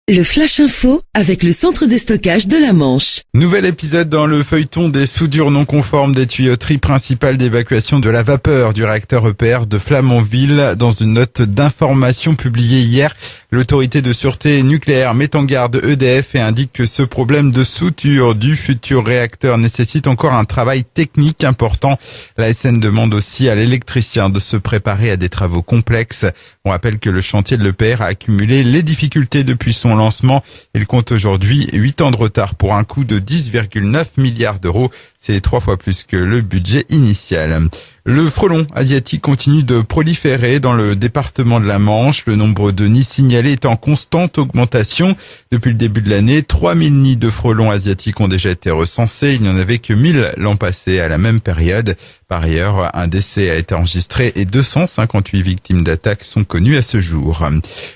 Le Flash Info avec le centre de stockage de la Manche. Nouvel épisode dans le feuilleton des soudures non conformes des tuyauteries principales d'évacuation de la vapeur du réacteur EPR de Flamanville. Dans une note d'information publiée hier, l'autorité de sûreté nucléaire met en garde EDF et indique que ce problème de soudure du futur réacteur nécessite encore un travail technique important. La SN demande aussi à l'électricien de se préparer à des travaux complexes. On rappelle que le chantier de l'EPR a accumulé les difficultés depuis son lancement. Il compte aujourd'hui 8 ans de retard pour un coût de 10,9 milliards d'euros. C'est 3 fois plus que le budget initial. Le frelon asiatique continue de proliférer dans le département de la Manche. Le nombre de nids signalés est en constante augmentation. Depuis le début de l'année, 3000 nids de frelons asiatiques ont déjà été recensés. Il n'y en avait que 1000 l'an passé à la même période. Par ailleurs, un décès a été enregistré et 258 victimes d'attaques sont connues à ce jour.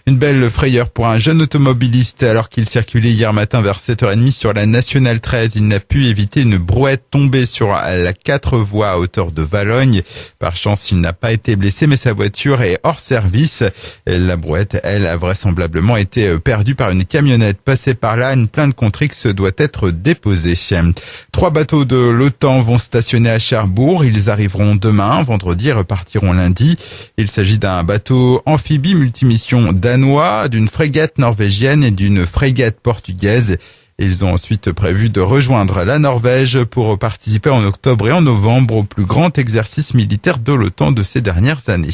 Une belle frayeur pour un jeune automobiliste alors qu'il circulait hier matin vers 7h30 sur la Nationale 13. Il n'a pu éviter une brouette tombée sur la 4 voies à hauteur de Valognes. Par chance, il n'a pas été blessé, mais sa voiture est hors service. La brouette, elle, a vraisemblablement été perdue par une camionnette passée par là. Une plainte contre X doit être déposée. 3 bateaux de l'OTAN vont stationner à Cherbourg. Ils arriveront demain, vendredi, et repartiront lundi. Il s'agit d'un bateau amphibie multimission danois, d'une frégate norvégienne et d'une frégate portugaise. Ils ont ensuite prévu de rejoindre la Norvège pour participer en octobre et en novembre au plus grand exercice militaire de l'OTAN de ces dernières années.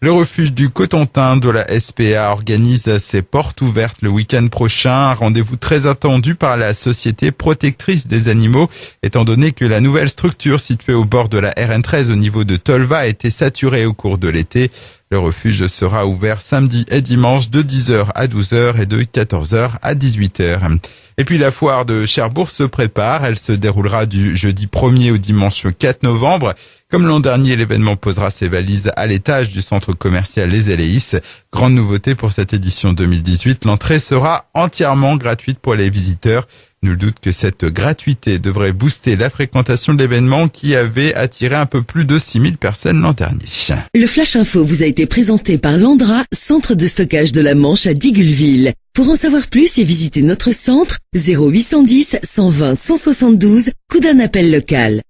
Le refuge du Cotentin de la SPA organise ses portes ouvertes le week-end prochain. Un rendez-vous très attendu par la Société protectrice des animaux, étant donné que la nouvelle structure située au bord de la RN13 au niveau de Tolva a été saturée au cours de l'été. Le refuge sera ouvert samedi et dimanche de 10h à 12h et de 14h à 18h. Et puis la foire de Cherbourg se prépare. Elle se déroulera du jeudi 1er au dimanche 4 novembre. Comme l'an dernier, l'événement posera ses valises à l'étage du centre commercial Les Éléis. Grande nouveauté pour cette édition 2018, l'entrée sera entièrement gratuite pour les visiteurs. Nul doute que cette gratuité devrait booster la fréquentation de l'événement qui avait attiré un peu plus de 6000 personnes l'an dernier. Le Flash Info vous a été présenté par Landra, centre de stockage de la Manche à Digoulville. Pour en savoir plus et visiter notre centre, 0810 120 172, coup d'un appel local.